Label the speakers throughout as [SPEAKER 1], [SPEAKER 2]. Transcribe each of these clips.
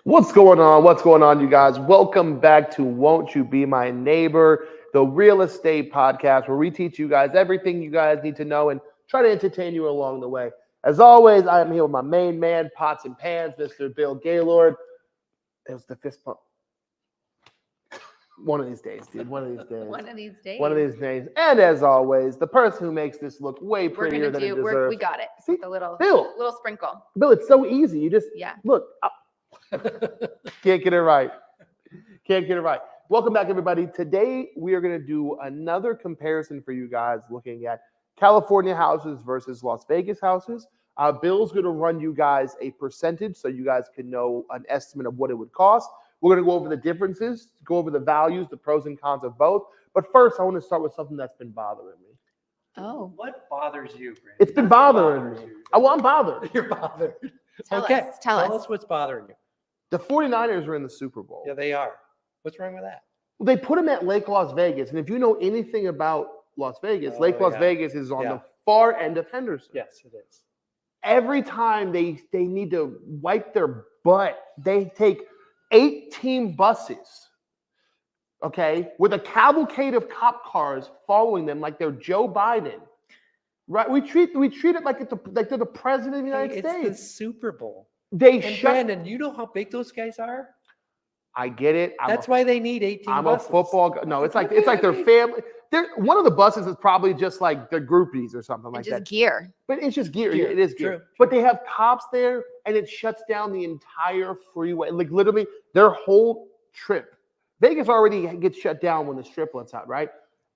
[SPEAKER 1] What's going on? What's going on, you guys? Welcome back to Won't You Be My Neighbor, the real estate podcast where we teach you guys everything you guys need to know and try to entertain you along the way. As always, I am here with my main man, Pots and Pans, Mr. Bill Gaylord. It was the fist pump. One of these days, dude. One of these days.
[SPEAKER 2] One of these days.
[SPEAKER 1] One of these days. And as always, the person who makes this look way prettier than it deserves.
[SPEAKER 2] We got it.
[SPEAKER 1] See?
[SPEAKER 2] The little sprinkle.
[SPEAKER 1] Bill, it's so easy. You just look. Can't get it right. Can't get it right. Welcome back, everybody. Today, we are going to do another comparison for you guys looking at California houses versus Las Vegas houses. Bill's going to run you guys a percentage so you guys can know an estimate of what it would cost. We're going to go over the differences, go over the values, the pros and cons of both. But first, I want to start with something that's been bothering me.
[SPEAKER 2] Oh.
[SPEAKER 3] What bothers you, Brandon?
[SPEAKER 1] It's been bothering me. Well, I'm bothered.
[SPEAKER 3] You're bothered.
[SPEAKER 2] Tell us
[SPEAKER 3] What's bothering you.
[SPEAKER 1] The 49ers are in the Super Bowl.
[SPEAKER 3] Yeah, they are. What's wrong with that?
[SPEAKER 1] Well, they put them at Lake Las Vegas. And if you know anything about Las Vegas, Lake Las Vegas is on the far end of Henderson.
[SPEAKER 3] Yes, it is.
[SPEAKER 1] Every time they need to wipe their butt, they take 18 buses, okay, with a cavalcade of cop cars following them like they're Joe Biden. Right? We treat it like they're the president of the United States.
[SPEAKER 3] It's the Super Bowl.
[SPEAKER 1] Brandon,
[SPEAKER 3] you know how big those guys are?
[SPEAKER 1] I get it.
[SPEAKER 3] That's why they need 18
[SPEAKER 1] I'm
[SPEAKER 3] buses.
[SPEAKER 1] a football guy. No, it's like their family. One of the buses is probably just like their groupies or something like that.
[SPEAKER 2] Just gear.
[SPEAKER 1] But it's just gear. It is gear.
[SPEAKER 3] True.
[SPEAKER 1] But they have cops there, and it shuts down the entire freeway. Like literally, their whole trip. Vegas already gets shut down when the strip lets out, right?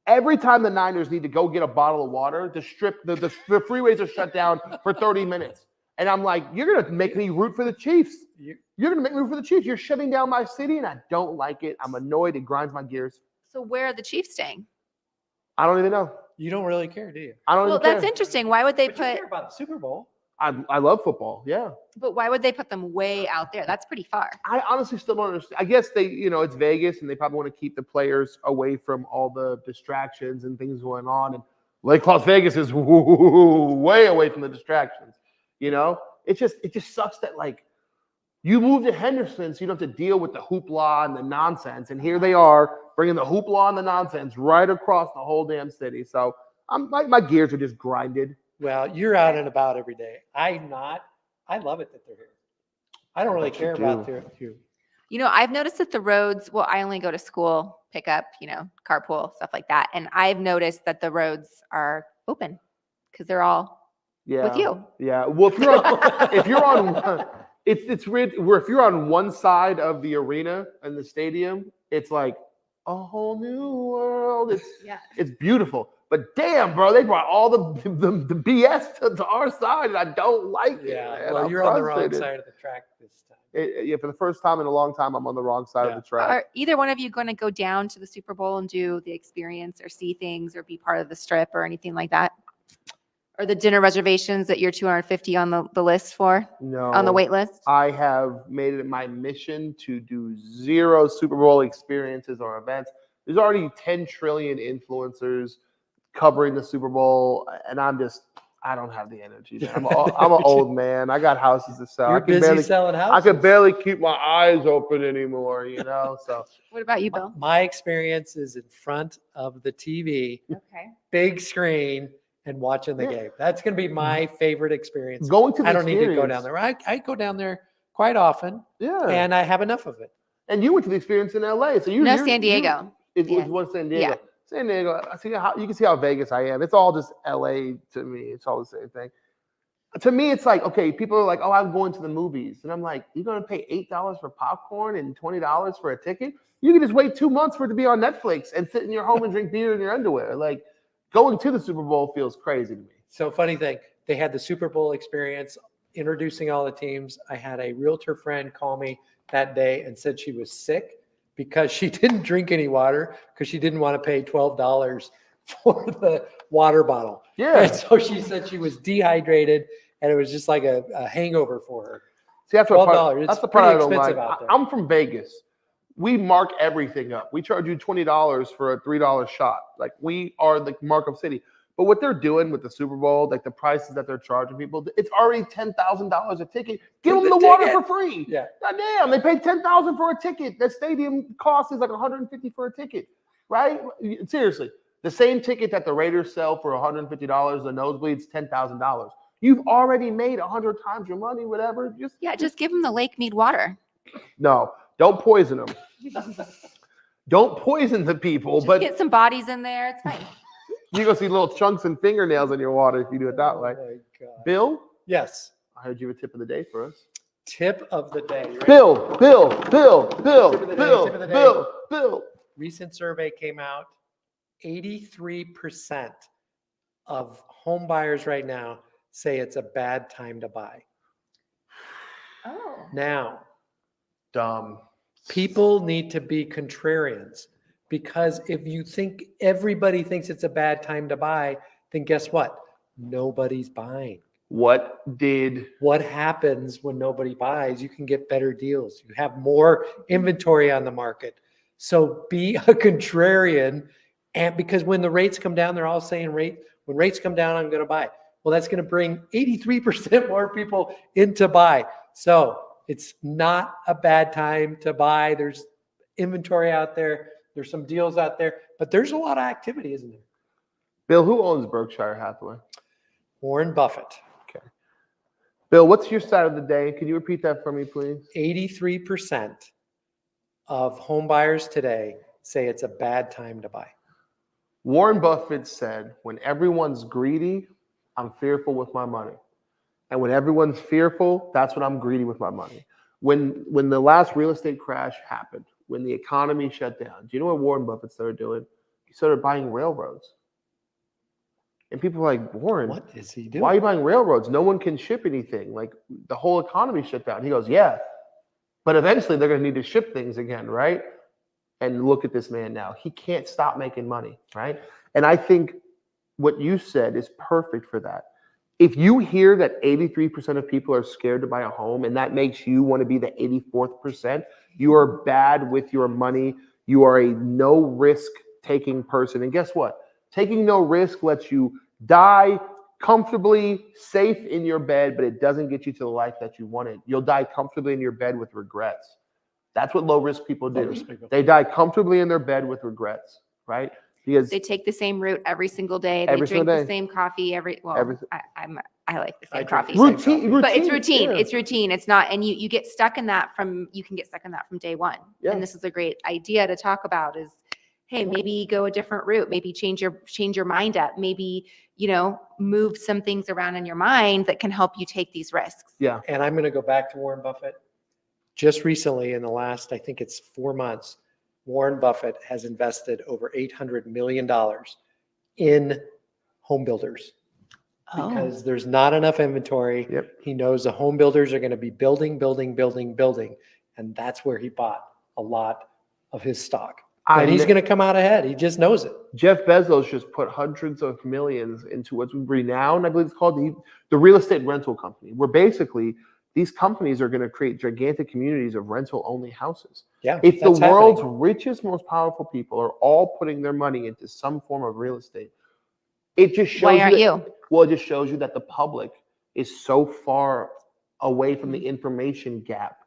[SPEAKER 1] Every time the Niners need to go get a bottle of water, the freeways are shut down for 30 minutes. And I'm like, you're going to make me root for the Chiefs. You're going to make me root for the Chiefs. You're shutting down my city, and I don't like it. I'm annoyed. It grinds my gears.
[SPEAKER 2] So where are the Chiefs staying?
[SPEAKER 1] I don't even know.
[SPEAKER 3] You don't really care, do you?
[SPEAKER 1] I don't even care.
[SPEAKER 2] Well, that's interesting. Why would they
[SPEAKER 3] But
[SPEAKER 2] put?
[SPEAKER 3] you care about the Super Bowl.
[SPEAKER 1] I love football, yeah.
[SPEAKER 2] But why would they put them way out there? That's pretty far.
[SPEAKER 1] I honestly still don't understand. I guess it's Vegas, and they probably want to keep the players away from all the distractions and things going on. And Lake Las Vegas is way away from the distractions. It just sucks that like you move to Henderson, so you don't have to deal with the hoopla and the nonsense. And here they are bringing the hoopla and the nonsense right across the whole damn city. So my gears are just grinded.
[SPEAKER 3] Well, you're out and about every day. I'm not. I love it that they're here. I don't really care about you.
[SPEAKER 2] I've noticed that the roads, well, I only go to school, pick up, carpool, stuff like that. And I've noticed that the roads are open because they're all with you.
[SPEAKER 1] Yeah. Well, if you're on it's weird where if you're on one side of the arena and the stadium, it's like a whole new world. It's beautiful. But damn, bro, they brought all the BS to our side, and I don't like it.
[SPEAKER 3] Yeah, well, you're on the wrong side of the track this time.
[SPEAKER 1] For the first time in a long time, I'm on the wrong side of the track.
[SPEAKER 2] Are either one of you going to go down to the Super Bowl and do the experience or see things or be part of the strip or anything like that? Or the dinner reservations that you're $250 on the list for?
[SPEAKER 1] No.
[SPEAKER 2] On the wait list?
[SPEAKER 1] I have made it my mission to do 0 Super Bowl experiences or events. There's already 10 trillion influencers covering the Super Bowl, and I don't have the energy. I'm an old man. I got houses to sell.
[SPEAKER 3] You're busy selling houses.
[SPEAKER 1] I could barely keep my eyes open anymore, So
[SPEAKER 2] what about you, Bill?
[SPEAKER 3] My experience is in front of the TV, big screen, and watching the game. That's going to be my favorite experience. I don't need to go down there. I go down there quite often, and I have enough of it.
[SPEAKER 1] And you went to the experience in LA, so
[SPEAKER 2] San Diego.
[SPEAKER 1] It was San Diego.
[SPEAKER 2] Yeah.
[SPEAKER 1] San Diego. You can see how Vegas I am. It's all just LA to me. It's all the same thing. To me, it's like, okay, people are like, oh, I'm going to the movies. And I'm like, you're going to pay $8 for popcorn and $20 for a ticket? You can just wait 2 months for it to be on Netflix and sit in your home and drink beer in your underwear. Like, going to the Super Bowl feels crazy to me.
[SPEAKER 3] So funny thing, they had the Super Bowl experience, introducing all the teams. I had a realtor friend call me that day and said she was sick because she didn't drink any water because she didn't want to pay $12 for the water bottle.
[SPEAKER 1] Yeah.
[SPEAKER 3] And so she said she was dehydrated and it was just like a hangover for her.
[SPEAKER 1] See, that's
[SPEAKER 3] $12.
[SPEAKER 1] That's the part I don't like.
[SPEAKER 3] Out there.
[SPEAKER 1] I'm from Vegas. We mark everything up. We charge you $20 for a $3 shot. Like, we are the markup city. But what they're doing with the Super Bowl, like the prices that they're charging people, it's already $10,000 a ticket. Give them the water for free.
[SPEAKER 3] Yeah.
[SPEAKER 1] God damn, they paid $10,000 for a ticket. That stadium cost is like $150 for a ticket, right? Seriously, the same ticket that the Raiders sell for $150, the nosebleeds $10,000. You've already made 100 times your money, whatever.
[SPEAKER 2] Just give them the Lake Mead water.
[SPEAKER 1] No, don't poison them. Don't poison the people,
[SPEAKER 2] Just
[SPEAKER 1] but
[SPEAKER 2] get some bodies in there. It's fine.
[SPEAKER 1] you're going to see little chunks and fingernails in your water if you do it that way.
[SPEAKER 3] Oh my God.
[SPEAKER 1] Bill,
[SPEAKER 3] Yes.
[SPEAKER 1] I heard you have a tip of the day for us.
[SPEAKER 3] Tip of the day. You ready?
[SPEAKER 1] Bill.
[SPEAKER 3] Recent survey came out. 83% of home buyers right now say it's a bad time to buy.
[SPEAKER 2] Oh.
[SPEAKER 3] Now,
[SPEAKER 1] Dumb.
[SPEAKER 3] people need to be contrarians, because if you think everybody thinks it's a bad time to buy, then guess what? Nobody's buying.
[SPEAKER 1] What
[SPEAKER 3] happens when nobody buys? You can get better deals. You have more inventory on the market. So be a contrarian. And because when the rates come down, they're all saying when rates come down, I'm going to buy. Well, that's going to bring 83% more people in to buy. So it's not a bad time to buy. There's inventory out there. There's some deals out there, but there's a lot of activity, isn't there?
[SPEAKER 1] Bill, who owns Berkshire Hathaway?
[SPEAKER 3] Warren Buffett.
[SPEAKER 1] Okay. Bill, what's your side of the day? Can you repeat that for me, please?
[SPEAKER 3] 83% of home buyers today say it's a bad time to buy.
[SPEAKER 1] Warren Buffett said, when everyone's greedy, I'm fearful with my money. And when everyone's fearful, that's when I'm greedy with my money. When the last real estate crash happened, when the economy shut down, do you know what Warren Buffett started doing? He started buying railroads. And people are like, Warren,
[SPEAKER 3] What is he doing?
[SPEAKER 1] why are you buying railroads? No one can ship anything. Like, the whole economy shut down. He goes, yeah, but eventually they're going to need to ship things again, right? And look at this man now. He can't stop making money, right? And I think what you said is perfect for that. If you hear that 83% of people are scared to buy a home, and that makes you want to be the 84th percent, you are bad with your money. You are a no risk taking person. And guess what? Taking no risk lets you die comfortably, safe in your bed, but it doesn't get you to the life that you wanted. You'll die comfortably in your bed with regrets. That's what low risk people do. They die comfortably in their bed with regrets, right? Because
[SPEAKER 2] they take the same route every single day.
[SPEAKER 1] Every
[SPEAKER 2] They drink
[SPEAKER 1] single
[SPEAKER 2] the
[SPEAKER 1] day.
[SPEAKER 2] same coffee I like the same
[SPEAKER 3] drink
[SPEAKER 2] coffee.
[SPEAKER 3] the same
[SPEAKER 1] routine,
[SPEAKER 3] coffee.
[SPEAKER 2] But it's routine.
[SPEAKER 1] yeah.
[SPEAKER 2] It's routine. It's not, and you get stuck in that from day one.
[SPEAKER 1] Yeah.
[SPEAKER 2] And this is a great idea to talk about is, hey, maybe go a different route, maybe change your mind up, maybe, move some things around in your mind that can help you take these risks.
[SPEAKER 1] Yeah.
[SPEAKER 3] And I'm going to go back to Warren Buffett. Just recently, in the last, I think it's 4 months, Warren Buffett has invested over $800 million in home builders because there's not enough inventory.
[SPEAKER 1] Yep.
[SPEAKER 3] He knows the home builders are going to be building. And that's where he bought a lot of his stock. And he's going to come out ahead. He just knows it.
[SPEAKER 1] Jeff Bezos just put hundreds of millions into what's renowned, I believe it's called the real estate rental company, where basically these companies are going to create gigantic communities of rental-only houses.
[SPEAKER 3] Yeah,
[SPEAKER 1] if the
[SPEAKER 3] that's
[SPEAKER 1] world's
[SPEAKER 3] happening.
[SPEAKER 1] richest, most powerful people are all putting their money into some form of real estate, it just shows
[SPEAKER 2] Why aren't
[SPEAKER 1] you?
[SPEAKER 2] you?
[SPEAKER 1] Well, it just shows you that the public is so far away from the information gap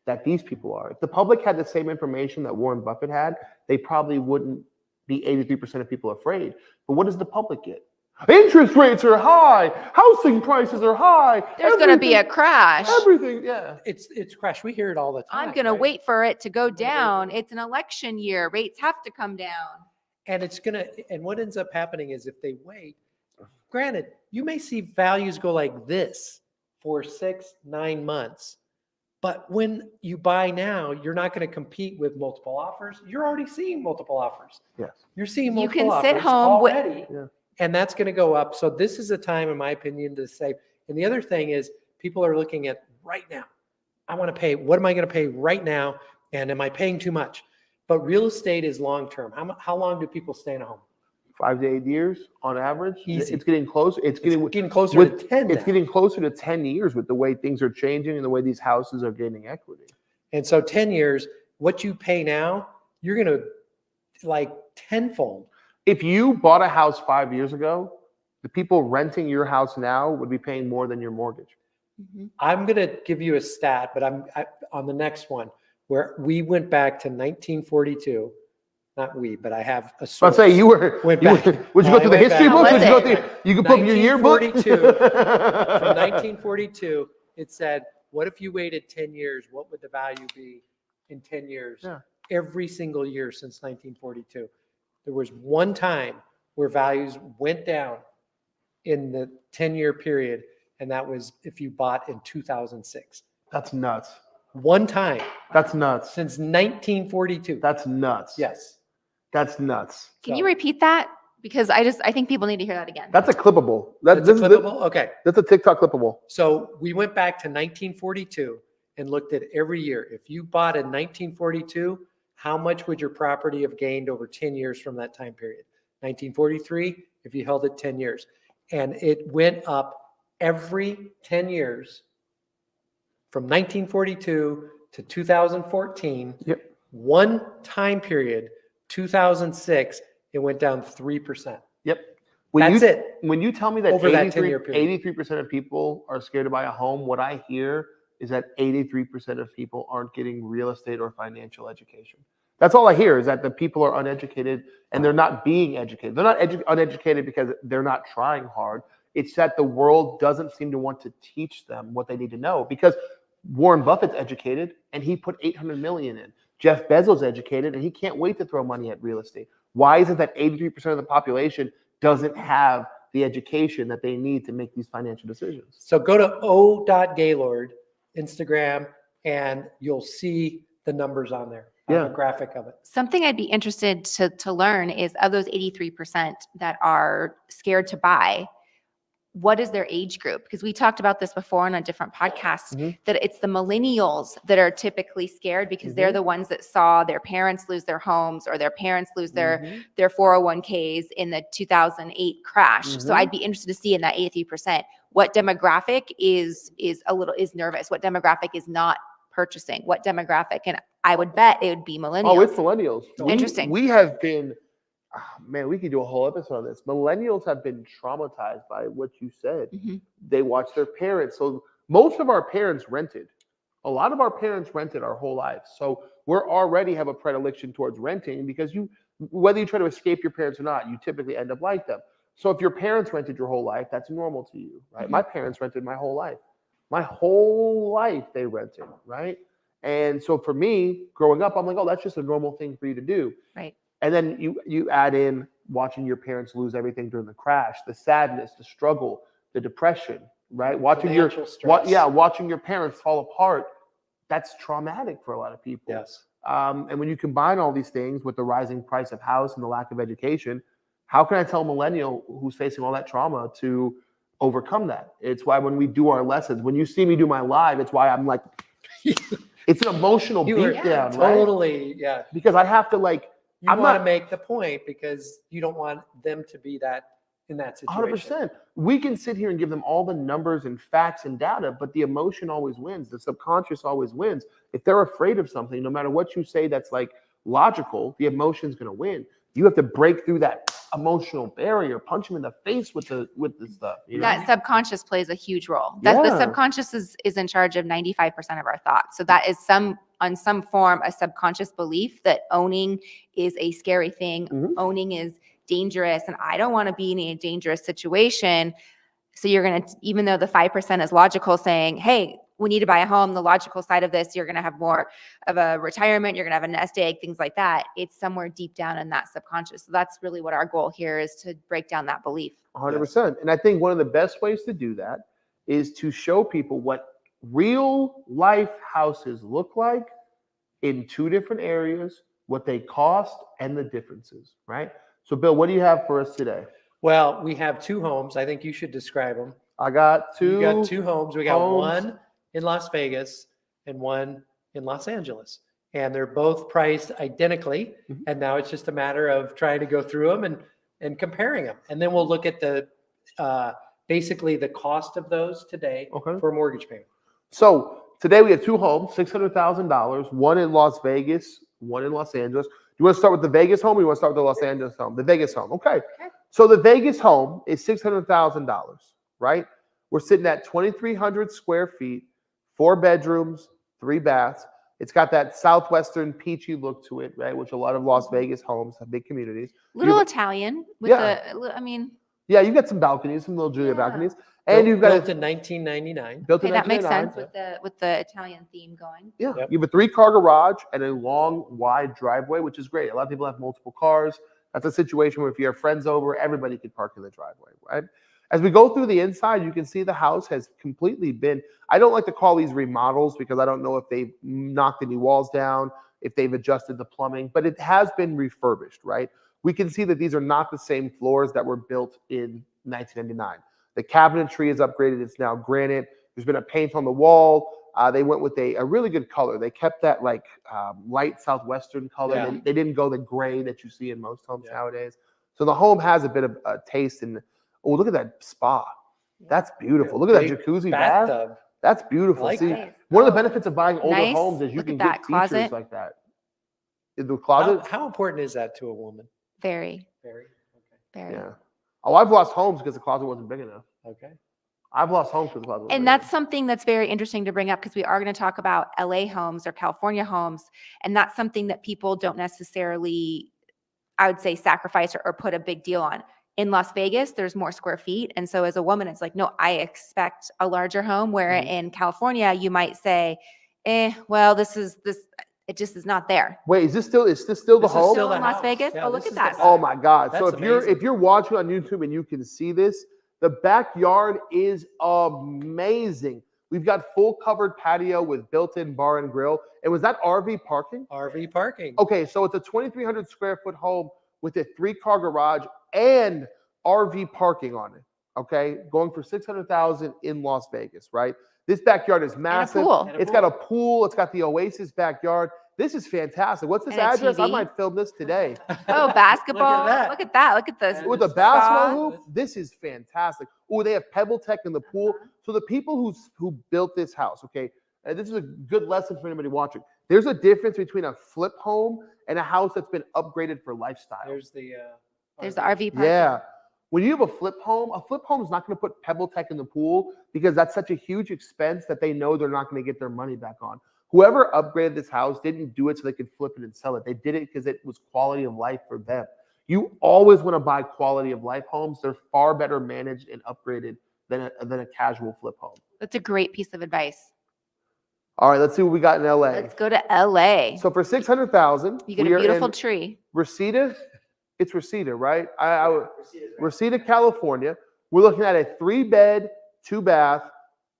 [SPEAKER 1] that these people are. If the public had the same information that Warren Buffett had, they probably wouldn't be 83% of people afraid. But what does the public get? Interest rates are high. Housing prices are high.
[SPEAKER 2] There's going to be a crash.
[SPEAKER 1] Everything, yeah.
[SPEAKER 3] It's crash. We hear it all the time.
[SPEAKER 2] I'm going to
[SPEAKER 3] right?
[SPEAKER 2] wait for it to go down. It's an election year. Rates have to come down.
[SPEAKER 3] And and what ends up happening is if they wait, granted, you may see values go like this for 6-9 months. But when you buy now, you're not going to compete with multiple offers. You're already seeing multiple offers.
[SPEAKER 1] Yes.
[SPEAKER 3] You're seeing
[SPEAKER 2] You
[SPEAKER 3] multiple
[SPEAKER 2] can sit
[SPEAKER 3] offers
[SPEAKER 2] home
[SPEAKER 3] already.
[SPEAKER 1] Yeah.
[SPEAKER 3] And that's going to go up. So this is a time, in my opinion, to save. And the other thing is people are looking at right now. I want to pay. What am I going to pay right now? And am I paying too much? But real estate is long-term. How long do people stay in a home?
[SPEAKER 1] 5 to 8 years on average.
[SPEAKER 3] Easy.
[SPEAKER 1] It's getting closer. It's getting
[SPEAKER 3] closer
[SPEAKER 1] with,
[SPEAKER 3] to 10
[SPEAKER 1] It's
[SPEAKER 3] now.
[SPEAKER 1] getting closer to 10 years with the way things are changing and the way these houses are gaining equity.
[SPEAKER 3] And so 10 years, what you pay now, you're going to like tenfold.
[SPEAKER 1] If you bought a house 5 years ago, the people renting your house now would be paying more than your mortgage.
[SPEAKER 3] I'm going to give you a stat, but on the next one where we went back to 1942. Not we, but I have a source.
[SPEAKER 1] I'll say you were.
[SPEAKER 3] Went back.
[SPEAKER 1] Would you go through the history books? Would you go through? You could put your yearbook.
[SPEAKER 3] 1942. From 1942, it said, "What if you waited 10 years? What would the value be in 10 years?"
[SPEAKER 1] Yeah.
[SPEAKER 3] Every single year since 1942, there was one time where values went down in the 10-year period, and that was if you bought in 2006.
[SPEAKER 1] That's nuts.
[SPEAKER 3] One time.
[SPEAKER 1] That's nuts.
[SPEAKER 3] Since 1942.
[SPEAKER 1] That's nuts.
[SPEAKER 3] Yes.
[SPEAKER 1] That's nuts.
[SPEAKER 2] Can you repeat that? Because I think people need to hear that again.
[SPEAKER 1] That's a clippable.
[SPEAKER 3] That's a clippable? Okay.
[SPEAKER 1] That's a TikTok clippable.
[SPEAKER 3] So we went back to 1942 and looked at every year. If you bought in 1942, how much would your property have gained over 10 years from that time period? 1943, if you held it 10 years. And it went up every 10 years from 1942 to 2014.
[SPEAKER 1] Yep.
[SPEAKER 3] One time period, 2006, it went down 3%.
[SPEAKER 1] Yep.
[SPEAKER 3] That's it.
[SPEAKER 1] When you tell me that
[SPEAKER 3] Over that 10-year period.
[SPEAKER 1] 83% of people are scared to buy a home, what I hear is that 83% of people aren't getting real estate or financial education. That's all I hear, is that the people are uneducated and they're not being educated. They're not uneducated because they're not trying hard. It's that the world doesn't seem to want to teach them what they need to know, because Warren Buffett's educated and he put $800 million in. Jeff Bezos educated and he can't wait to throw money at real estate. Why is it that 83% of the population doesn't have the education that they need to make these financial decisions?
[SPEAKER 3] So go to o.gaylord, Instagram, and you'll see the numbers on there. I have a graphic of it.
[SPEAKER 2] Something I'd be interested to learn is, of those 83% that are scared to buy, what is their age group? Because we talked about this before on a different podcast, that it's the millennials that are typically scared because they're the ones that saw their parents lose their homes or their parents lose their 401ks in the 2008 crash. So I'd be interested to see in that 83%, what demographic is nervous, what demographic is not purchasing, what demographic, and I would bet it would be millennials.
[SPEAKER 1] Oh, it's millennials.
[SPEAKER 2] Interesting.
[SPEAKER 1] We have been, man, we could do a whole episode on this. Millennials have been traumatized by what you said. They watch their parents. So most of our parents rented. A lot of our parents rented our whole lives. So we're already have a predilection towards renting, because whether you try to escape your parents or not, you typically end up like them. So if your parents rented your whole life, that's normal to you, right? My parents rented my whole life. My whole life they rented, right? And so for me, growing up, I'm like, oh, that's just a normal thing for you to do.
[SPEAKER 2] Right.
[SPEAKER 1] And then you add in watching your parents lose everything during the crash, the sadness, the struggle, the depression, right? Watching your parents fall apart. That's traumatic for a lot of people.
[SPEAKER 3] Yes.
[SPEAKER 1] And when you combine all these things with the rising price of house and the lack of education, how can I tell a millennial who's facing all that trauma to overcome that? It's why when we do our lessons, when you see me do my live, it's why I'm like, it's an emotional beatdown, right?
[SPEAKER 3] Totally, yeah.
[SPEAKER 1] Because I have to
[SPEAKER 3] you want to make the point because you don't want them to be in that situation.
[SPEAKER 1] 100%. We can sit here and give them all the numbers and facts and data, but the emotion always wins. The subconscious always wins. If they're afraid of something, no matter what you say that's logical, the emotion's going to win. You have to break through that emotional barrier, punch them in the face with the stuff. You know?
[SPEAKER 2] That subconscious plays a huge role. The subconscious is in charge of 95% of our thoughts. So that is on some form a subconscious belief that owning is a scary thing. Owning is dangerous, and I don't want to be in a dangerous situation. So you're going to, even though the 5% is logical, saying, hey, we need to buy a home, the logical side of this, you're going to have more of a retirement, you're going to have a nest egg, things like that. It's somewhere deep down in that subconscious. So that's really what our goal here is, to break down that belief.
[SPEAKER 1] 100%. And I think one of the best ways to do that is to show people what real life houses look like in two different areas, what they cost, and the differences, right? So Bill, what do you have for us today?
[SPEAKER 3] Well, we have two homes. I think you should describe them.
[SPEAKER 1] I got two.
[SPEAKER 3] You got two homes. We got one in Las Vegas and one in Los Angeles. And they're both priced identically. And now it's just a matter of trying to go through them and comparing them. And then we'll look at the basically the cost of those today for a mortgage payment. So
[SPEAKER 1] today we have two homes, $600,000, one in Las Vegas, one in Los Angeles. You want to start with the Vegas home, or you want to start with the Los Angeles home? The Vegas home. Okay. So the Vegas home is $600,000, right? We're sitting at 2,300 square feet, 4 bedrooms, 3 baths. It's got that southwestern peachy look to it, right? Which a lot of Las Vegas homes have, big communities.
[SPEAKER 2] Little Italian with I mean.
[SPEAKER 1] Yeah, you've got some balconies, some little Julia balconies. And
[SPEAKER 3] built,
[SPEAKER 1] you've got
[SPEAKER 3] built in 1999.
[SPEAKER 1] Built
[SPEAKER 2] Okay,
[SPEAKER 1] in
[SPEAKER 2] that makes
[SPEAKER 1] 1999.
[SPEAKER 2] sense with the Italian theme going.
[SPEAKER 1] Yeah,
[SPEAKER 3] Yep.
[SPEAKER 1] you have a 3-car garage and a long, wide driveway, which is great. A lot of people have multiple cars. That's a situation where if you have friends over, everybody can park in the driveway, right? As we go through the inside, you can see the house has completely been, I don't like to call these remodels because I don't know if they've knocked any walls down, if they've adjusted the plumbing, but it has been refurbished, right? We can see that these are not the same floors that were built in 1999. The cabinetry is upgraded. It's now granite. There's been a paint on the wall. They went with a really good color. They kept that like light southwestern color.
[SPEAKER 3] Yeah.
[SPEAKER 1] They didn't go the gray that you see in most homes nowadays. So the home has a bit of taste. And oh, look at that spa. That's beautiful. Look at that jacuzzi bath.
[SPEAKER 3] Bathtub.
[SPEAKER 1] That's beautiful.
[SPEAKER 3] I like
[SPEAKER 1] See,
[SPEAKER 3] that.
[SPEAKER 1] one of the benefits of buying older
[SPEAKER 2] Nice.
[SPEAKER 1] homes is you
[SPEAKER 2] Look
[SPEAKER 1] can
[SPEAKER 2] at that
[SPEAKER 1] get features
[SPEAKER 2] closet.
[SPEAKER 1] like that. In the closet.
[SPEAKER 3] How important is that to a woman?
[SPEAKER 2] Very,
[SPEAKER 3] Very.
[SPEAKER 2] very.
[SPEAKER 1] Yeah. Oh, I've lost homes because the closet wasn't big enough.
[SPEAKER 3] Okay.
[SPEAKER 1] I've lost homes because the closet wasn't big
[SPEAKER 2] And
[SPEAKER 1] enough.
[SPEAKER 2] that's something that's very interesting to bring up because we are going to talk about LA homes or California homes. And that's something that people don't necessarily, I would say, sacrifice or put a big deal on. In Las Vegas, there's more square feet. And so as a woman, it's like, no, I expect a larger home, where in California, you might say, well, it just is not there.
[SPEAKER 1] Wait, is this still the
[SPEAKER 3] This is
[SPEAKER 1] home?
[SPEAKER 3] still the
[SPEAKER 2] in Las
[SPEAKER 3] house.
[SPEAKER 2] Vegas?
[SPEAKER 3] Yeah,
[SPEAKER 2] Oh, look
[SPEAKER 3] this
[SPEAKER 2] at
[SPEAKER 3] is
[SPEAKER 2] that.
[SPEAKER 1] Oh my God. So
[SPEAKER 3] That's
[SPEAKER 1] if you're watching on YouTube and you can see this, the backyard is amazing. We've got full covered patio with built-in bar and grill. And was that RV parking?
[SPEAKER 3] RV parking.
[SPEAKER 1] Okay, so it's a 2,300 square foot home with a 3-car garage and RV parking on it. Okay, going for $600,000 in Las Vegas, right? This backyard is massive.
[SPEAKER 2] pool.
[SPEAKER 1] It's got a pool. It's got the Oasis backyard. This is fantastic. What's this
[SPEAKER 2] And a
[SPEAKER 1] address? I
[SPEAKER 2] TV.
[SPEAKER 1] might film this today.
[SPEAKER 2] Oh, basketball.
[SPEAKER 3] that.
[SPEAKER 2] Look at that. Look at this.
[SPEAKER 1] With the basketball hoop, this is fantastic. Oh, they have Pebble Tech in the pool. So the people who built this house, okay, and this is a good lesson for anybody watching. There's a difference between a flip home and a house that's been upgraded for lifestyle.
[SPEAKER 3] There's the
[SPEAKER 2] RV park.
[SPEAKER 1] Yeah. When you have a flip home is not going to put Pebble Tech in the pool because that's such a huge expense that they know they're not going to get their money back on. Whoever upgraded this house didn't do it so they could flip it and sell it. They did it because it was quality of life for them. You always want to buy quality of life homes. They're far better managed and upgraded than a casual flip home.
[SPEAKER 2] That's a great piece of advice.
[SPEAKER 1] All right, let's see what we got in LA.
[SPEAKER 2] Let's go to LA.
[SPEAKER 1] So for $600,000,
[SPEAKER 2] You get a beautiful tree.
[SPEAKER 1] Reseda. It's Reseda, right? Reseda, California. We're looking at a 3-bed, 2-bath,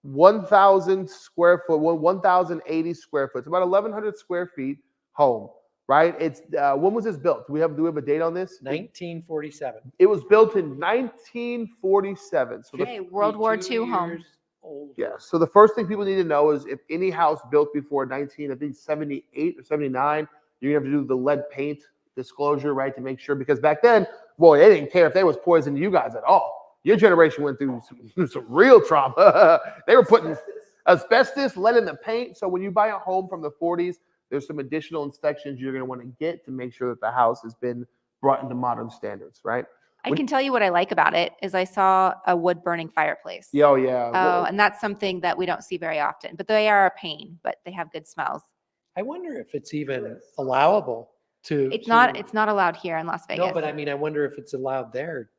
[SPEAKER 1] 1,000 square foot, 1,080 square foot. It's about 1,100 square feet home, right? It's when was this built? Do we have a date on this?
[SPEAKER 3] 1947.
[SPEAKER 1] It was built in 1947. So
[SPEAKER 2] Okay, World War II home.
[SPEAKER 1] yeah. So the first thing people need to know is if any house built before 78 or 79, you're gonna have to do the lead paint disclosure, right, to make sure, because back then, boy, they didn't care if they was poisoning you guys at all. Your generation went through some real trauma. They were putting asbestos, lead in the paint. So when you buy a home from the 40s, there's some additional inspections you're going to want to get to make sure that the house has been brought into modern standards, right?
[SPEAKER 2] I can tell you what I like about it is I saw a wood burning fireplace.
[SPEAKER 1] Yeah, oh, yeah.
[SPEAKER 2] Oh, and that's something that we don't see very often, but they are a pain, but they have good smells.
[SPEAKER 3] I wonder if it's even allowable to.
[SPEAKER 2] It's not allowed here in Las Vegas.
[SPEAKER 3] No, but I mean, I wonder if it's allowed there,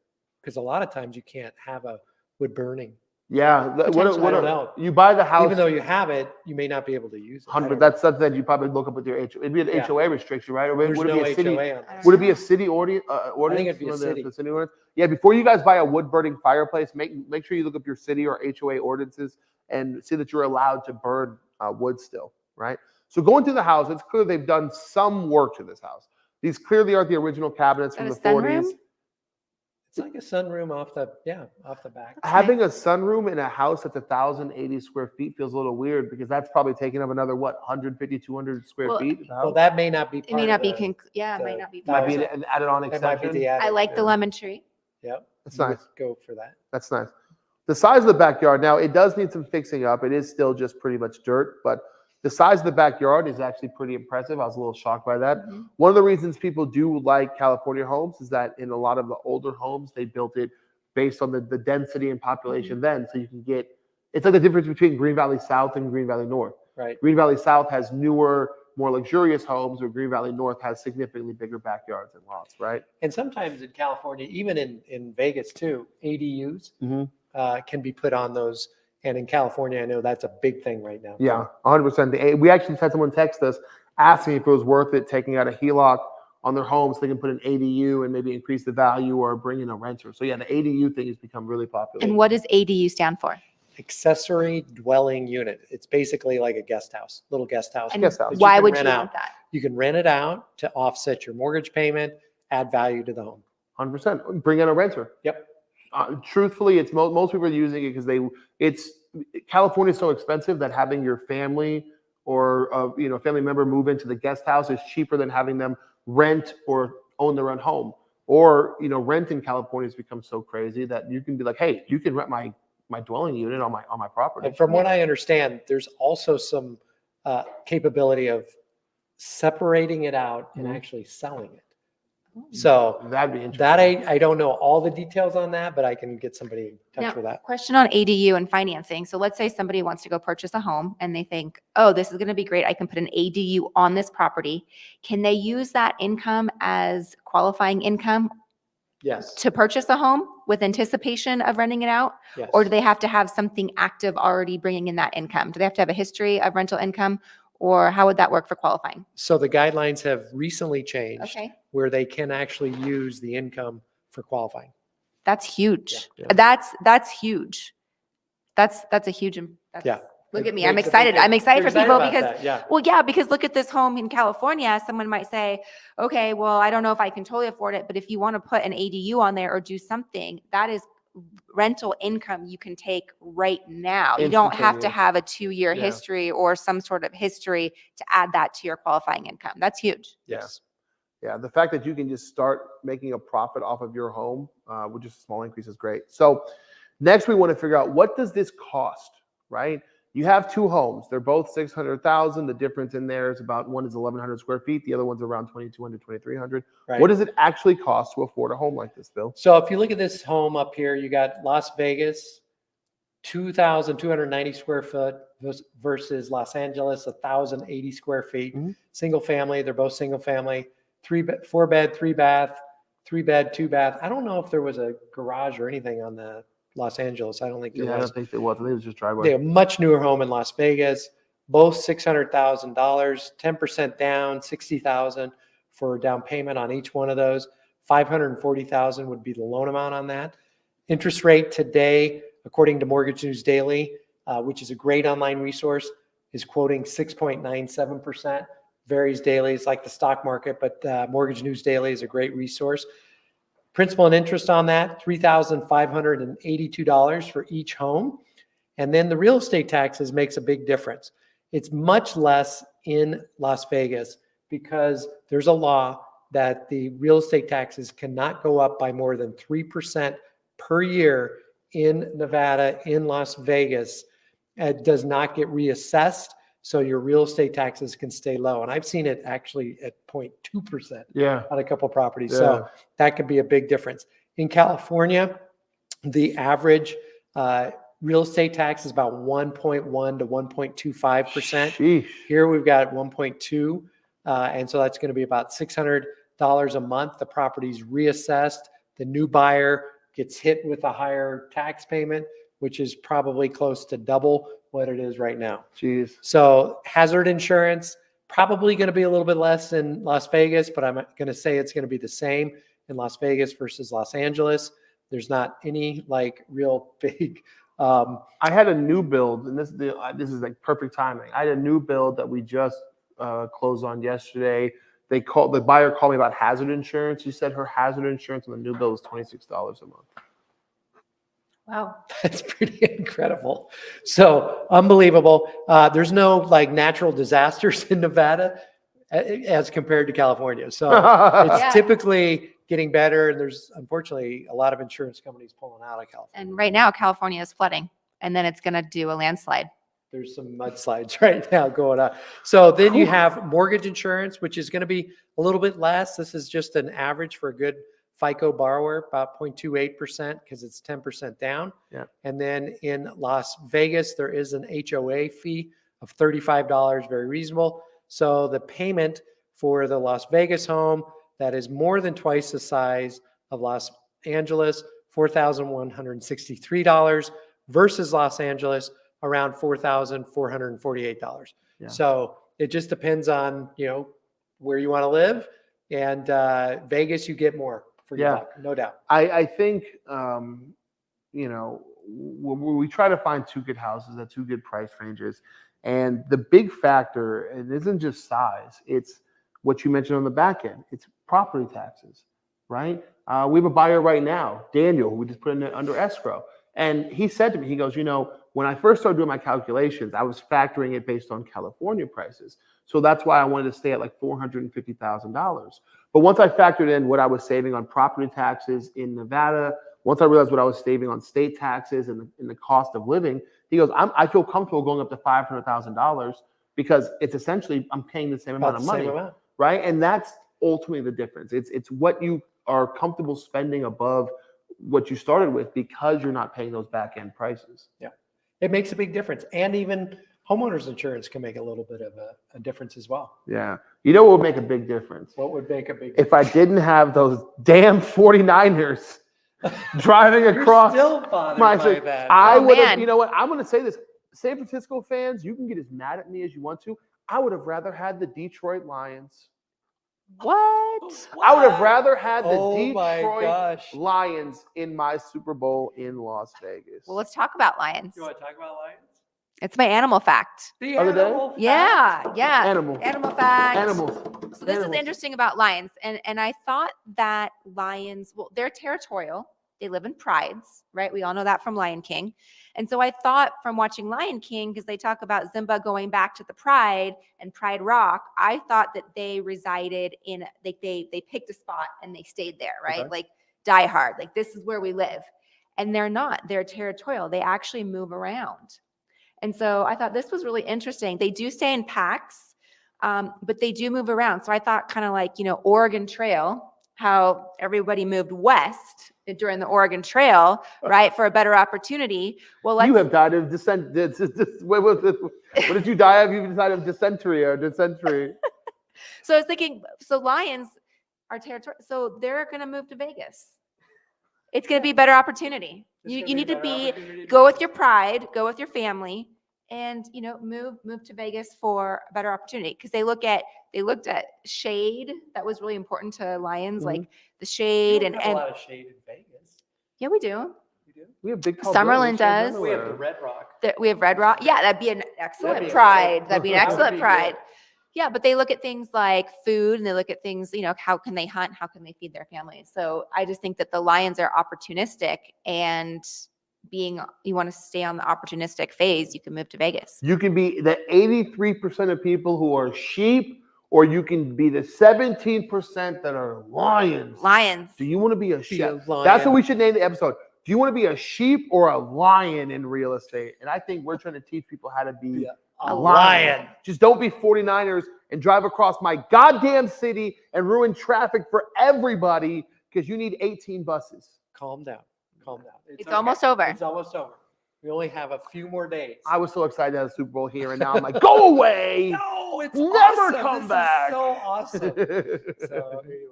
[SPEAKER 3] because a lot of times you can't have a wood burning.
[SPEAKER 1] Yeah,
[SPEAKER 3] I don't know.
[SPEAKER 1] You buy the house,
[SPEAKER 3] Even though you have it, you may not be able to use it.
[SPEAKER 1] 100. That's something you probably look up with your HOA. It'd be an
[SPEAKER 3] Yeah.
[SPEAKER 1] HOA restriction, right? Or
[SPEAKER 3] There's
[SPEAKER 1] would it
[SPEAKER 3] no
[SPEAKER 1] be a city?
[SPEAKER 3] HOA on this.
[SPEAKER 1] Would it be a city ordinance?
[SPEAKER 3] it'd be a
[SPEAKER 1] One of the
[SPEAKER 3] city.
[SPEAKER 1] city ordinance? Yeah, before you guys buy a wood burning fireplace, make sure you look up your city or HOA ordinances and see that you're allowed to burn wood still, right? So going through the house, it's clear they've done some work to this house. These clearly aren't the original cabinets from the
[SPEAKER 2] Got a sunroom?
[SPEAKER 1] 40s.
[SPEAKER 3] It's like a sunroom off the back.
[SPEAKER 1] Having a sunroom in a house that's 1,080 square feet feels a little weird because that's probably taking up another, 150, 200 square
[SPEAKER 2] Well,
[SPEAKER 1] feet?
[SPEAKER 3] Well, that may not be.
[SPEAKER 2] It may
[SPEAKER 3] part
[SPEAKER 2] not
[SPEAKER 3] of
[SPEAKER 2] be,
[SPEAKER 3] the-
[SPEAKER 2] it might
[SPEAKER 3] the-
[SPEAKER 2] not be.
[SPEAKER 1] Might be
[SPEAKER 2] part of
[SPEAKER 1] an added-on
[SPEAKER 3] That might be
[SPEAKER 1] exception.
[SPEAKER 3] the
[SPEAKER 2] it.
[SPEAKER 3] added.
[SPEAKER 2] I like the lemon tree.
[SPEAKER 3] Yep.
[SPEAKER 1] That's
[SPEAKER 3] You would
[SPEAKER 1] nice.
[SPEAKER 3] Go for that.
[SPEAKER 1] That's nice. The size of the backyard, now it does need some fixing up. It is still just pretty much dirt, but The size of the backyard is actually pretty impressive. I was a little shocked by that.
[SPEAKER 2] Mhm.
[SPEAKER 1] One of the reasons people do like California homes is that in a lot of the older homes, they built it based on the density and population then. So you can get, it's like the difference between Green Valley South and Green Valley North.
[SPEAKER 3] Right.
[SPEAKER 1] Green Valley South has newer, more luxurious homes, or Green Valley North has significantly bigger backyards and lots, right?
[SPEAKER 3] And sometimes in California, even in Vegas too, ADUs can be put on those. And in California, I know that's a big thing right now.
[SPEAKER 1] Yeah, 100%. We actually just had someone text us asking if it was worth it taking out a HELOC on their home so they can put an ADU and maybe increase the value or bring in a renter. So yeah, the ADU thing has become really popular.
[SPEAKER 2] And what does ADU stand for?
[SPEAKER 3] Accessory dwelling unit. It's basically like a guest house, little guest house.
[SPEAKER 2] And
[SPEAKER 1] Guest house.
[SPEAKER 3] that
[SPEAKER 2] why
[SPEAKER 3] can
[SPEAKER 2] would you
[SPEAKER 3] rent out.
[SPEAKER 2] want that?
[SPEAKER 3] You can rent it out to offset your mortgage payment, add value to the home.
[SPEAKER 1] 100%. Bring in a renter.
[SPEAKER 3] Yep.
[SPEAKER 1] Truthfully, it's most people are using it because California is so expensive that having your family or family member move into the guest house is cheaper than having them rent or own their own home. Or rent in California has become so crazy that you can be like, hey, you can rent my dwelling unit on my property.
[SPEAKER 3] And from what I understand, there's also some capability of separating it out and actually selling it. So
[SPEAKER 1] that'd be interesting.
[SPEAKER 3] that I don't know all the details on that, but I can get somebody in touch
[SPEAKER 2] Now,
[SPEAKER 3] with that.
[SPEAKER 2] question on ADU and financing. So let's say somebody wants to go purchase a home and they think, oh, this is going to be great. I can put an ADU on this property. Can they use that income as qualifying income
[SPEAKER 3] Yes.
[SPEAKER 2] to purchase a home with anticipation of renting it out?
[SPEAKER 3] Yes.
[SPEAKER 2] Or do they have to have something active already bringing in that income? Do they have to have a history of rental income? Or how would that work for qualifying?
[SPEAKER 3] So the guidelines have recently changed
[SPEAKER 2] Okay.
[SPEAKER 3] where they can actually use the income for qualifying.
[SPEAKER 2] That's huge.
[SPEAKER 1] Yeah.
[SPEAKER 2] That's huge. That's a huge.
[SPEAKER 3] Yeah.
[SPEAKER 2] Look
[SPEAKER 3] It
[SPEAKER 2] at me. I'm
[SPEAKER 3] makes a big
[SPEAKER 2] excited. I'm
[SPEAKER 3] difference.
[SPEAKER 2] excited
[SPEAKER 3] You're
[SPEAKER 2] for people
[SPEAKER 3] about
[SPEAKER 2] because,
[SPEAKER 3] that, yeah.
[SPEAKER 2] well, yeah, because look at this home in California. Someone might say, okay, well, I don't know if I can totally afford it, but if you want to put an ADU on there or do something, that is rental income you can take right now. You don't have to
[SPEAKER 1] Instantaneous.
[SPEAKER 2] have a 2-year
[SPEAKER 1] Yeah.
[SPEAKER 2] history or some sort of history to add that to your qualifying income. That's huge.
[SPEAKER 3] Yes.
[SPEAKER 1] Yeah, the fact that you can just start making a profit off of your home with just a small increase is great. So next we want to figure out, what does this cost, right? You have two homes. They're both 600,000. The difference in there is about, one is 1,100 square feet. The other one's around 2,200, 2,300.
[SPEAKER 3] Right.
[SPEAKER 1] What does it actually cost to afford a home like this, Bill?
[SPEAKER 3] So if you look at this home up here, you got Las Vegas, 2,290 square foot versus Los Angeles, 1,080 square feet.
[SPEAKER 1] Mhm.
[SPEAKER 3] Single family. They're both single family. 4 bed, 3 bath, 3 bed, 2 bath. I don't know if there was a garage or anything on the Los Angeles. I don't think there
[SPEAKER 1] Yeah, I
[SPEAKER 3] was.
[SPEAKER 1] don't think it was. I think it was just driveway.
[SPEAKER 3] They have a much newer home in Las Vegas, both $600,000, 10% down, 60,000 for down payment on each one of those. 540,000 would be the loan amount on that. Interest rate today, according to Mortgage News Daily, which is a great online resource, is quoting 6.97%. Varies daily. It's like the stock market, but Mortgage News Daily is a great resource. Principal and interest on that, $3,582 for each home. And then the real estate taxes makes a big difference. It's much less in Las Vegas because there's a law that the real estate taxes cannot go up by more than 3% per year in Nevada, in Las Vegas. It does not get reassessed, so your real estate taxes can stay low. And I've seen it actually at 0.2%.
[SPEAKER 1] Yeah.
[SPEAKER 3] On a couple properties.
[SPEAKER 1] Yeah.
[SPEAKER 3] So that could be a big difference. In California, the average real estate tax is about 1.1 to 1.25%.
[SPEAKER 1] Sheesh.
[SPEAKER 3] Here we've got 1.2. And so that's going to be about $600 a month. The property's reassessed. The new buyer gets hit with a higher tax payment, which is probably close to double what it is right now.
[SPEAKER 1] Jeez.
[SPEAKER 3] So hazard insurance, probably going to be a little bit less in Las Vegas, but I'm going to say it's going to be the same in Las Vegas versus Los Angeles. There's not any like real big.
[SPEAKER 1] I had a new build, and this is like perfect timing. I had a new build that we just closed on yesterday. The buyer called me about hazard insurance. She said her hazard insurance on the new build was $26 a month.
[SPEAKER 2] Wow.
[SPEAKER 3] That's pretty incredible. So unbelievable. There's no like natural disasters in Nevada as compared to California. So it's
[SPEAKER 2] Yeah.
[SPEAKER 3] typically getting better. And there's unfortunately a lot of insurance companies pulling out of California.
[SPEAKER 2] And right now, California is flooding, and then it's going to do a landslide.
[SPEAKER 3] There's some mudslides right now going on. So then you have mortgage insurance, which is going to be a little bit less. This is just an average for a good FICO borrower, about 0.28% because it's 10% down.
[SPEAKER 1] Yeah.
[SPEAKER 3] And then in Las Vegas, there is an HOA fee of $35, very reasonable. So the payment for the Las Vegas home that is more than twice the size of Los Angeles, $4,163 versus Los Angeles, around $4,448.
[SPEAKER 1] Yeah.
[SPEAKER 3] So it just depends on, where you want to live. And Vegas, you get more for your buck, no doubt.
[SPEAKER 1] I think, we try to find two good houses at two good price ranges. And the big factor, it isn't just size, it's what you mentioned on the back end. It's property taxes, right? We have a buyer right now, Daniel, who we just put in under escrow. And he said to me, he goes, when I first started doing my calculations, I was factoring it based on California prices. So that's why I wanted to stay at like $450,000. But once I factored in what I was saving on property taxes in Nevada, once I realized what I was saving on state taxes and the cost of living, he goes, I feel comfortable going up to $500,000 because it's essentially, I'm paying the same amount of money, right? And that's ultimately the difference. It's what you are comfortable spending above what you started with because you're not paying those back end prices.
[SPEAKER 3] Yeah, it makes a big difference. And even homeowners insurance can make a little bit of a difference as well.
[SPEAKER 1] Yeah. You know what would make a big difference?
[SPEAKER 3] What would make a big difference?
[SPEAKER 1] If I didn't have those damn 49ers driving across
[SPEAKER 3] still bothered
[SPEAKER 1] my
[SPEAKER 3] by that.
[SPEAKER 1] I would have,
[SPEAKER 2] man.
[SPEAKER 1] you know what? I'm going to say this. San Francisco fans, you can get as mad at me as you want to. I would have rather had the Detroit Lions.
[SPEAKER 2] What?
[SPEAKER 1] I would have rather had the
[SPEAKER 3] my
[SPEAKER 1] Detroit
[SPEAKER 3] gosh.
[SPEAKER 1] Lions in my Super Bowl in Las Vegas.
[SPEAKER 2] Well, let's talk about lions.
[SPEAKER 3] You want to talk about lions?
[SPEAKER 2] It's my animal fact.
[SPEAKER 3] The
[SPEAKER 1] Other day?
[SPEAKER 3] animal fact?
[SPEAKER 2] Yeah.
[SPEAKER 1] Animal
[SPEAKER 2] fact.
[SPEAKER 1] Animals.
[SPEAKER 2] So this
[SPEAKER 1] Animals.
[SPEAKER 2] is interesting about lions. And I thought that lions, well, they're territorial. They live in prides, right? We all know that from Lion King. And so I thought from watching Lion King, because they talk about Simba going back to the Pride and Pride Rock, I thought that they resided in, like they picked a spot and they stayed there, right?
[SPEAKER 1] Okay.
[SPEAKER 2] Like die hard, like this is where we live. And they're not, they're territorial. They actually move around. And so I thought this was really interesting. They do stay in packs, but they do move around. So I thought kind of like, Oregon Trail, how everybody moved west during the Oregon Trail, right, for a better opportunity. Well,
[SPEAKER 1] you have died of what did you die of? You died of dysentery.
[SPEAKER 2] So I was thinking, so lions are territorial, so they're going to move to Vegas. It's going to be a better opportunity. You need to go with your pride, go with your family, and move to Vegas for a better opportunity, because they looked at shade. That was really important to lions, like the shade.
[SPEAKER 3] We don't have a lot of shade in Vegas.
[SPEAKER 2] Yeah, we do.
[SPEAKER 1] We have big tall
[SPEAKER 2] Summerlin
[SPEAKER 1] buildings.
[SPEAKER 2] does.
[SPEAKER 3] We have the Red Rock.
[SPEAKER 2] We have Red Rock. Yeah, that'd be an excellent
[SPEAKER 3] That'd be
[SPEAKER 2] pride.
[SPEAKER 3] great.
[SPEAKER 2] That'd be an
[SPEAKER 3] That would
[SPEAKER 2] excellent
[SPEAKER 3] be
[SPEAKER 2] pride.
[SPEAKER 3] good.
[SPEAKER 2] Yeah, but they look at things like food, and they look at things, how can they hunt? How can they feed their families? So I just think that the lions are opportunistic, and you want to stay on the opportunistic phase, you can move to Vegas.
[SPEAKER 1] You can be the 83% of people who are sheep, or you can be the 17% that are lions.
[SPEAKER 2] Lions.
[SPEAKER 1] Do you want to be a sheep?
[SPEAKER 3] lion.
[SPEAKER 1] That's what we should name the episode. Do you want to be a sheep or a lion in real estate? And I think we're trying to teach people how to be
[SPEAKER 3] a lion.
[SPEAKER 1] Just don't be 49ers and drive across my goddamn city and ruin traffic for everybody because you need 18 buses.
[SPEAKER 3] Calm down.
[SPEAKER 2] It's okay. Almost over.
[SPEAKER 3] It's almost over. We only have a few more days.
[SPEAKER 1] I was so excited to have the Super Bowl here, and now I'm like, go away.
[SPEAKER 3] No, it's
[SPEAKER 1] never
[SPEAKER 3] awesome.
[SPEAKER 1] come
[SPEAKER 3] This
[SPEAKER 1] back.
[SPEAKER 3] Is so awesome. So anyway.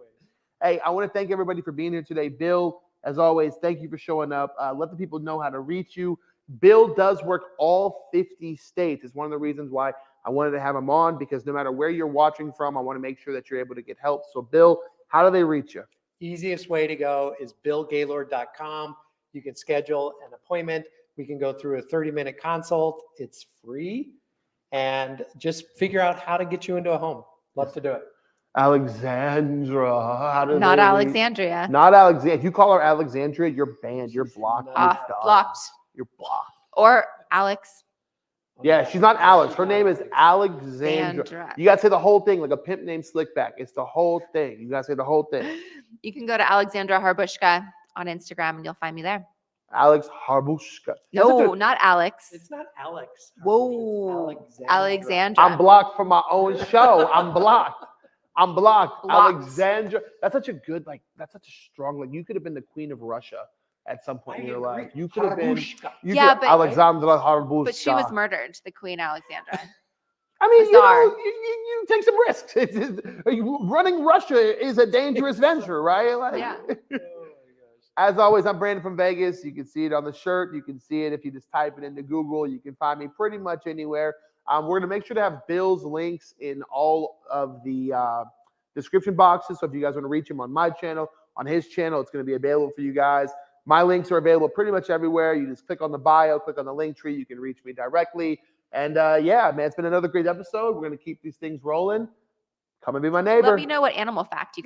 [SPEAKER 1] Hey, I want to thank everybody for being here today. Bill, as always, thank you for showing up. Let the people know how to reach you. Bill does work all 50 states. It's one of the reasons why I wanted to have him on, because no matter where you're watching from, I want to make sure that you're able to get help. So, Bill, how do they reach you?
[SPEAKER 3] Easiest way to go is billgaylord.com. You can schedule an appointment. We can go through a 30-minute consult. It's free. And just figure out how to get you into a home. Love to do it.
[SPEAKER 1] Alexandra.
[SPEAKER 2] Not Alexandria.
[SPEAKER 1] Not Alexandria. If you call her Alexandria, you're banned. You're blocked.
[SPEAKER 2] Blocked.
[SPEAKER 1] You're blocked.
[SPEAKER 2] Or Alex.
[SPEAKER 1] Yeah, she's not Alex. Her name is Alexandra.
[SPEAKER 2] Sandra.
[SPEAKER 1] You got to say the whole thing, like a pimp named Slickback. It's the whole thing. You got to say the whole thing.
[SPEAKER 2] You can go to Alexandra Harbushka on Instagram, and you'll find me there.
[SPEAKER 1] Alex Harbushka.
[SPEAKER 2] No, not Alex.
[SPEAKER 3] It's not Alex.
[SPEAKER 2] Whoa,
[SPEAKER 3] It's
[SPEAKER 2] Alexandra.
[SPEAKER 1] I'm blocked from my own show. I'm blocked. I'm blocked.
[SPEAKER 2] Blocked.
[SPEAKER 1] Alexandra. That's such a good, like, that's such a strong, like, you could have been the queen of Russia at some point in your life. You could have been.
[SPEAKER 2] Yeah, but-
[SPEAKER 1] Alexandra Harbushka.
[SPEAKER 2] But she was murdered, the Queen Alexandra.
[SPEAKER 1] I mean,
[SPEAKER 2] bizarre.
[SPEAKER 1] you take some risks. Running Russia is a dangerous venture, right? Like,
[SPEAKER 2] Yeah.
[SPEAKER 3] Oh my gosh.
[SPEAKER 1] As always, I'm Brandon from Vegas. You can see it on the shirt. You can see it if you just type it into Google. You can find me pretty much anywhere. We're going to make sure to have Bill's links in all of the description boxes. So if you guys want to reach him on my channel, on his channel, it's going to be available for you guys. My links are available pretty much everywhere. You just click on the bio, click on the link tree. You can reach me directly. And yeah, man, it's been another great episode. We're going to keep these things rolling. Come and be my neighbor.
[SPEAKER 2] Let me know what animal fact you